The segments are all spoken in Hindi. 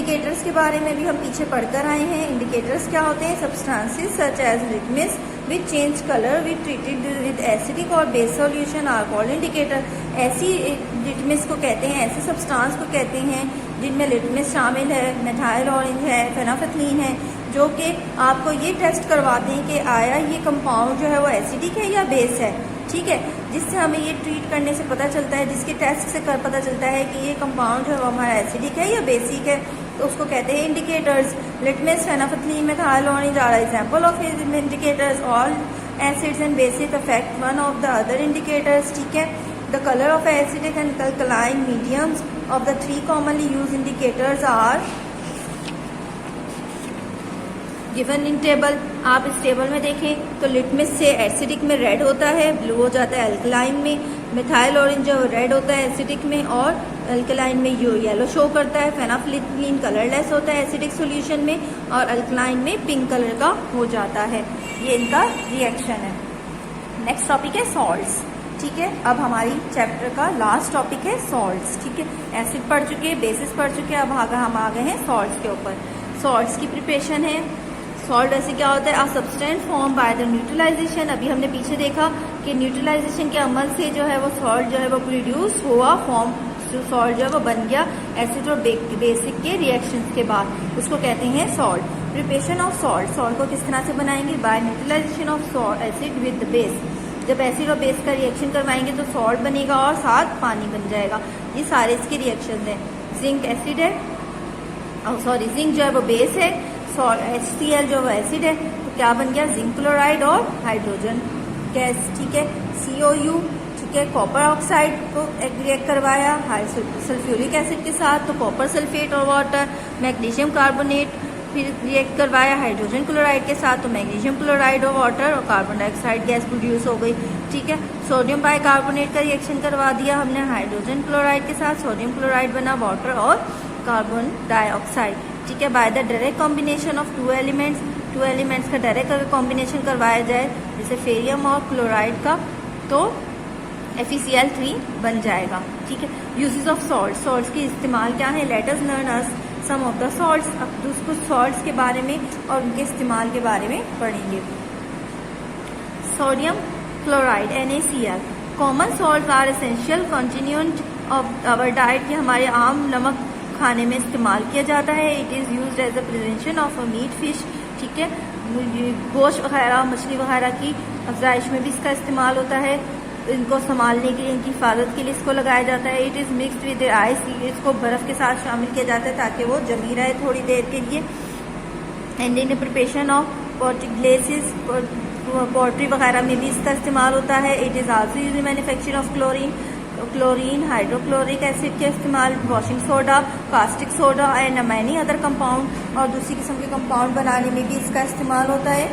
इंडिकेटर्स के बारे में भी हम पीछे पढ़कर आए हैं। इंडिकेटर्स क्या होते हैं? Substances such as litmus which change colour which treated with acidic और base solution are called indicator. ऐसी लिटमस को कहते हैं, ऐसे सब्सटेंस को कहते हैं जिनमें लिटमस शामिल है, मेथाइल ऑरेंज है, फेनाफथलीन है, जो कि आपको ये टेस्ट करवाते हैं कि आया ये कंपाउंड जो है वो एसिडिक है या बेस है। ठीक है, जिससे हमें ये ट्रीट करने से पता चलता है, जिसके टेस्ट से पता चलता है कि ये कंपाउंड जो है वो हमारा एसिडिक है या बेसिक है, तो उसको कहते हैं indicators. Litmus, phenolphthalein, methyl orange are example of indicators. All acids and basic affect one of the other indicators. ठीक है, the colour of acidic and alkaline mediums of the 3 commonly use indicators are given in table. आप इस टेबल में देखें तो लिटमस से एसिडिक में रेड होता है, ब्लू हो जाता है अल्कलाइन में। मिथाइल ऑरेंज जो रेड होता है एसिडिक में और अल्कलाइन में येलो शो करता है। फेनाफथलीन कलरलेस होता है एसिडिक सॉल्यूशन में और अल्कलाइन में पिंक कलर का हो जाता है। ये इनका रिएक्शन है। नेक्स्ट टॉपिक है सॉल्ट्स। ठीक है, अब हमारी चैप्टर का लास्ट टॉपिक है सॉल्ट्स। ठीक है, एसिड पढ़ चुके हैं, बेसिस पढ़ चुके हैं, अब हम आ गए हैं सॉल्ट्स के ऊपर। सॉल्ट्स की प्रिपरेशन है। सॉल्ट ऐसे क्या होता है? A substance form by the neutralisation. अभी हमने पीछे देखा कि न्यूट्रलाइजेशन के अमल से जो है वो सॉल्ट जो है वो प्रोड्यूस हुआ, फॉर्म सॉल्ट जो है वो बन गया एसिड और बेसिक के रिएक्शंस के बाद, उसको कहते हैं salt. Preparation of salt, salt को किस तरह से बनाएंगे? By neutralisation of salt acid with base. जब एसिड और बेस का रिएक्शन करवाएंगे तो सॉल्ट बनेगा और साथ पानी बन जाएगा। ये सारे इसके रिएक्शन हैं। जिंक एसिड है, सॉरी जिंक जो है वो बेस है, HCl जो एसिड है, तो क्या बन गया? जिंक क्लोराइड और हाइड्रोजन गैस। ठीक है, COU, ठीक है, कॉपर ऑक्साइड को रिएक्ट करवाया सल्फ्यूरिक एसिड के साथ, तो कॉपर सल्फेट और वाटर। मैग्नीशियम कार्बोनेट फिर रिएक्ट करवाया हाइड्रोजन क्लोराइड के साथ, तो मैग्नीशियम क्लोराइड और वाटर और कार्बन डाइऑक्साइड गैस प्रोड्यूस हो गई। ठीक है, सोडियम बाइकार्बोनेट का रिएक्शन करवा दिया हमने हाइड्रोजन क्लोराइड के साथ, सोडियम क्लोराइड बना वाटर और कार्बन डाइऑक्साइड। ठीक है, by the direct combination of two elements का डायरेक्ट अगर कॉम्बिनेशन करवाया जाए जैसे फेरियम और क्लोराइड का, तो FeCl3 बन जाएगा। ठीक है, यूजेस ऑफ सॉल्ट, सॉल्ट्स के इस्तेमाल क्या है? Let us learn us some of the salts. अब कुछ सॉल्ट्स के बारे में और उनके इस्तेमाल के बारे में पढ़ेंगे। Sodium chloride NaCl। Common salt are essential constituent of our diet. ये हमारे आम नमक खाने में इस्तेमाल किया जाता है। It is used as a prevention of a meat fish. ठीक है, गोश्त वगैरह, मछली वगैरह की अफजाइश में भी इसका इस्तेमाल होता है। इनको संभालने के लिए, इनकी हिफाजत के लिए इसको लगाया जाता है। It is mixed with ice, इसको बर्फ़ के साथ शामिल किया जाता है ताकि वो जमी रहे थोड़ी देर के लिए। And in preparation of glazes, poultry वगैरह में भी इसका इस्तेमाल होता है। It is also used in manufacture of chlorine, hydrochloric acid के इस्तेमाल, washing soda, caustic soda and many other compound, और दूसरी किस्म के कंपाउंड बनाने में भी इसका इस्तेमाल होता है।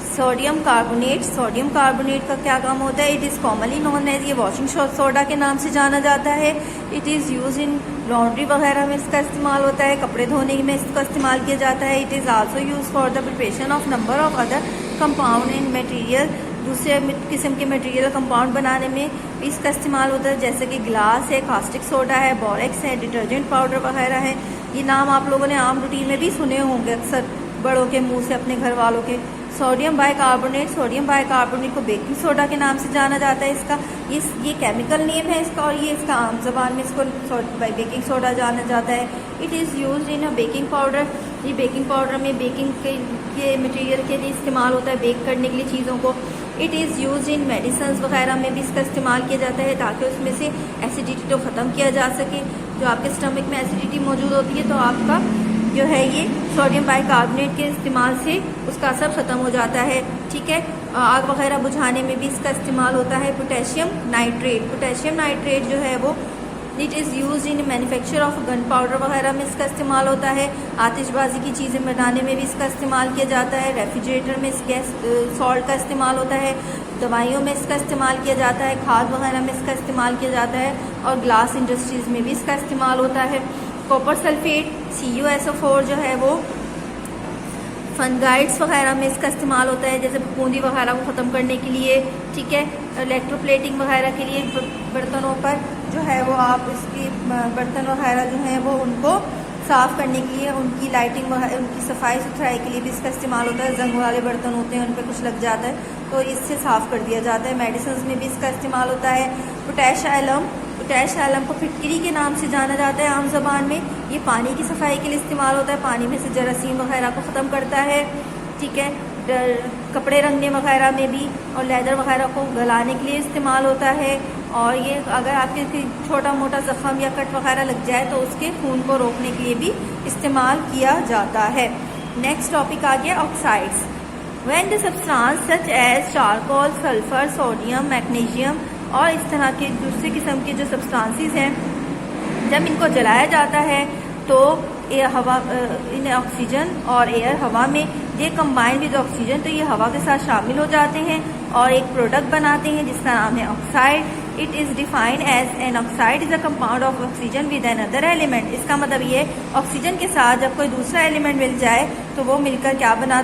सोडियम कार्बोनेट, सोडियम कार्बोनेट का क्या काम होता है? It is commonly known as, ये वॉशिंग सोडा के नाम से जाना जाता है। It is use in laundry वगैरह में इसका इस्तेमाल होता है, कपड़े धोने में इसका इस्तेमाल किया जाता है। It is also use for the preparation of number of other compound in material, दूसरे किस्म के मटेरियल कंपाउंड बनाने में भी इसका इस्तेमाल होता है, जैसे कि ग्लास है, कास्टिक सोडा है, बोरेक्स है, डिटर्जेंट पाउडर वगैरह है। ये नाम आप लोगों ने आम रूटीन में भी सुने होंगे अक्सर बड़ों के मुंह से, अपने घर वालों के। सोडियम बाइकार्बोनेट, सोडियम बाइकार्बोनेट को बेकिंग सोडा के नाम से जाना जाता है। इसका ये केमिकल नेम है इसका, और ये इसका आम जबान में इसको बेकिंग सोडा जाना जाता है। It is used in a baking powder. ये बेकिंग पाउडर में बेकिंग के मटेरियल के लिए इस्तेमाल होता है, बेक करने के लिए चीज़ों को। It is used in medicine वगैरह में भी इसका इस्तेमाल किया जाता है ताकि उसमें से एसिडिटी को ख़त्म किया जा सके। जो आपके स्टमक में एसिडिटी मौजूद होती है तो आपका जो है ये सोडियम बाइकार्बोनेट के इस्तेमाल से उसका असर ख़त्म हो जाता है। ठीक है, आग वगैरह बुझाने में भी इसका इस्तेमाल होता है। पोटेशियम नाइट्रेट, पोटेशियम नाइट्रेट जो है वो it is use in manufacture of gun powder वगैरह में इसका इस्तेमाल होता है। आतिशबाजी की चीज़ें बनाने में भी इसका इस्तेमाल किया जाता है। रेफ्रिजरेटर में इस गैस सॉल्ट का इस्तेमाल होता है। दवाइयों में इसका इस्तेमाल किया जाता है। खाद वगैरह में इसका इस्तेमाल किया जाता है और ग्लास इंडस्ट्रीज़ में भी इसका इस्तेमाल होता है। कॉपर सल्फेट CuSO4 जो है वो फंगाइड्स वगैरह में इसका इस्तेमाल होता है, जैसे बूंदी वगैरह को ख़त्म करने के लिए। ठीक है, इलेक्ट्रोप्लेटिंग वगैरह के लिए बर्तनों पर जो है वो आप इसकी बर्तन वगैरह जो हैं वो उनको साफ़ करने के लिए, उनकी लाइटिंग वगैरह, उनकी सफाई सुथराई के लिए भी इसका इस्तेमाल होता है। जंग वाले बर्तन होते हैं, उन पर कुछ लग जाता है तो इससे साफ़ कर दिया जाता है। मेडिसिन में भी इसका इस्तेमाल होता है। पोटैश एलम को फिटकरी के नाम से जाना जाता है आम ज़बान में। ये पानी की सफाई के लिए इस्तेमाल होता है, पानी में से जरासीम वगैरह को ख़त्म करता है। ठीक है, कपड़े रंगने वगैरह में भी और लेदर वगैरह को गलाने के लिए इस्तेमाल होता है। और ये अगर आपके छोटा मोटा ज़ख़म या कट वगैरह लग जाए तो उसके खून को रोकने के लिए भी इस्तेमाल किया जाता है। नेक्स्ट टॉपिक आ गया oxides. When the substance such as charcoal, sulphur, sodium, magnesium और इस तरह के दूसरे किस्म के जो सब्सटेंसेस हैं, जब इनको जलाया जाता है तो इन ऑक्सीजन और एयर हवा में ये कंबाइन विद ऑक्सीजन, तो ये हवा के साथ शामिल हो जाते हैं और एक प्रोडक्ट बनाते हैं जिसका नाम है oxide. It is defined as an oxide is a compound of oxygen with another element. इसका मतलब ये ऑक्सीजन के साथ जब कोई दूसरा एलिमेंट मिल जाए तो वो मिलकर क्या बना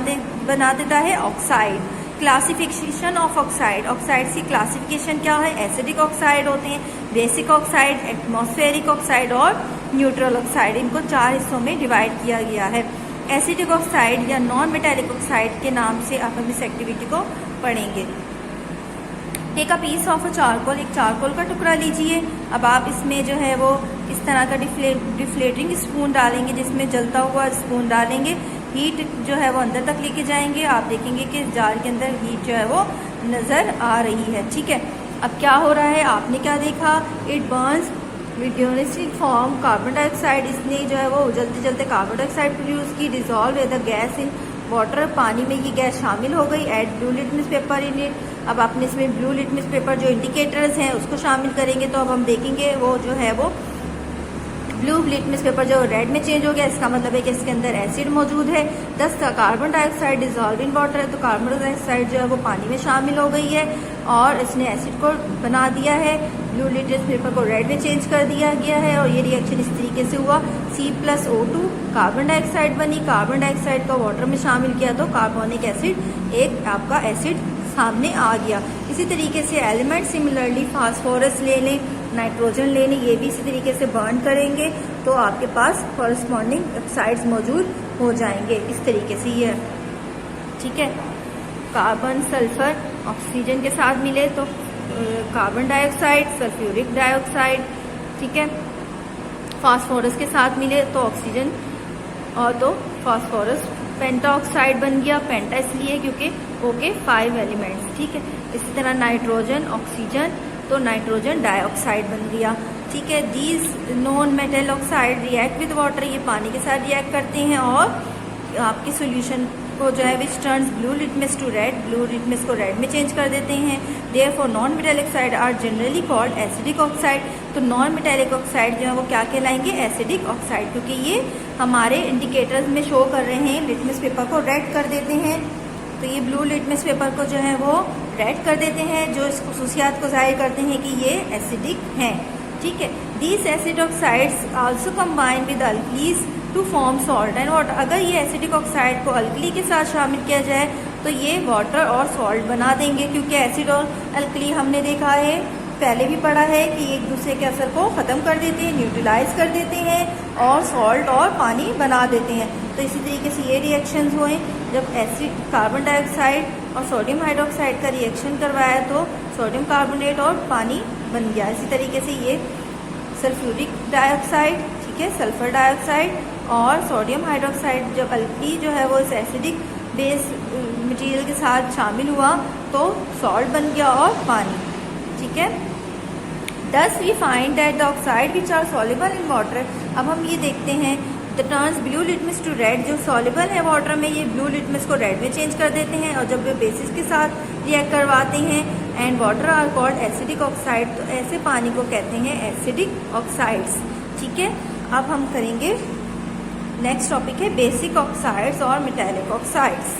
देता है, oxide. Classification of oxide. Oxide की क्लासिफिकेशन क्या है? एसिडिक ऑक्साइड होते हैं, बेसिक ऑक्साइड, एटमॉस्फेरिक ऑक्साइड और न्यूट्रल ऑक्साइड। इनको 4 हिस्सों में डिवाइड किया गया है। एसिडिक ऑक्साइड या नॉन मेटेलिक ऑक्साइड के नाम से आप इस एक्टिविटी को पढ़ेंगे। Take a piece of a charcoal. एक चारकोल का टुकड़ा लीजिए। अब आप इसमें जो है वो इस तरह का डिफ्लेटिंग स्पून डालेंगे, जिसमें जलता हुआ स्पून डालेंगे। हीट जो है वो अंदर तक लेके जाएंगे। आप देखेंगे कि इस जार के अंदर हीट जो है वो नज़र आ रही है। ठीक है, अब क्या हो रहा है, आपने क्या देखा, it burns with form carbon dioxide. इसने जो है वो जलते जलते कार्बन डाइऑक्साइड प्रोड्यूस की। Dissolve with the gas in water. पानी में ये गैस शामिल हो गई। Add blue litmus paper in it. अब आपने इसमें ब्लू लिटमस पेपर जो इंडिकेटर्स हैं उसको शामिल करेंगे तो अब हम देखेंगे वो जो है वो ब्लू लिटमस पेपर जो रेड में चेंज हो गया। इसका मतलब है कि इसके अंदर एसिड मौजूद है। 10 का carbon dioxide dissolve in water है, तो कार्बन डाइऑक्साइड जो है वो पानी में शामिल हो गई है और इसने एसिड को बना दिया है। ब्लू लिटमस पेपर को रेड में चेंज कर दिया गया है और ये रिएक्शन इस तरीके से हुआ। C+O2 कार्बन डाइऑक्साइड बनी। कार्बन डाइऑक्साइड का वाटर में शामिल किया तो कार्बोनिक एसिड एक आपका एसिड सामने आ गया। इसी तरीके से एलिमेंट सिमिलरली फास्फोरस ले लें, नाइट्रोजन ले लें, ये भी इसी तरीके से बर्न करेंगे तो आपके पास कॉरस्पॉन्डिंग ऑक्साइड्स मौजूद हो जाएंगे। इस तरीके से ये, ठीक है, कार्बन सल्फर ऑक्सीजन के साथ मिले तो कार्बन डाइऑक्साइड, सल्फ्यूरिक डाइऑक्साइड, ठीक है, फास्फोरस के साथ मिले तो ऑक्सीजन और तो फास्फोरस पेंटा ऑक्साइड बन गया। पेंटा इसलिए क्योंकि ओके 5 एलिमेंट्स, ठीक है। इसी तरह नाइट्रोजन ऑक्सीजन तो नाइट्रोजन डाइऑक्साइड बन गया, ठीक है। These non metal oxide react with water, ये पानी के साथ रिएक्ट करते हैं और आपके सोल्यूशन को जो है which turns blue litmus to red, blue litmus को रेड में चेंज कर देते हैं। Therefore non metallic oxide are generally called acidic oxide, तो नॉन मेटेलिक ऑक्साइड जो है वो क्या कहलाएंगे, एसिडिक ऑक्साइड, क्योंकि ये हमारे इंडिकेटर्स में शो कर रहे हैं, लिटमस पेपर को रेड कर देते हैं। तो ये ब्लू लिटमस पेपर को जो है वो रेड कर देते हैं, जो इस खसूसियात को जाहिर करते हैं कि ये एसिडिक हैं, ठीक है। These acid oxides also combine with alkalis to form salt and water. अगर ये एसिडिक ऑक्साइड को अल्कली के साथ शामिल किया जाए तो ये वाटर और सॉल्ट बना देंगे, क्योंकि एसिड और अल्कली हमने देखा है, पहले भी पढ़ा है कि एक दूसरे के असर को ख़त्म कर देते हैं, न्यूट्रलाइज कर देते हैं और सॉल्ट और पानी बना देते हैं। तो इसी तरीके से ये रिएक्शंस हुए जब एसिड कार्बन डाइऑक्साइड और सोडियम हाइड्रोक्साइड का रिएक्शन करवाया तो सोडियम कार्बोनेट और पानी बन गया। इसी तरीके से ये सल्फ्यूरिक डाइऑक्साइड, ठीक है, सल्फर डाइऑक्साइड और सोडियम हाइड्रोक्साइड जब अल्कली जो है वो इस एसिडिक बेस मटेरियल के साथ शामिल हुआ तो सॉल्ट बन गया और पानी, ठीक है। Thus we find that the oxide which are soluble in water, अब हम ये देखते हैं the turns blue litmus to red, जो soluble है वाटर में ये ब्लू लिटमस को रेड में चेंज कर देते हैं और जब वे बेसिस के साथ रिएक्ट करवाते हैं and water are called acidic oxide, तो ऐसे पानी को कहते हैं एसिडिक ऑक्साइड्स, ठीक है। अब हम करेंगे नेक्स्ट टॉपिक है बेसिक ऑक्साइड्स और मेटालिक ऑक्साइड्स।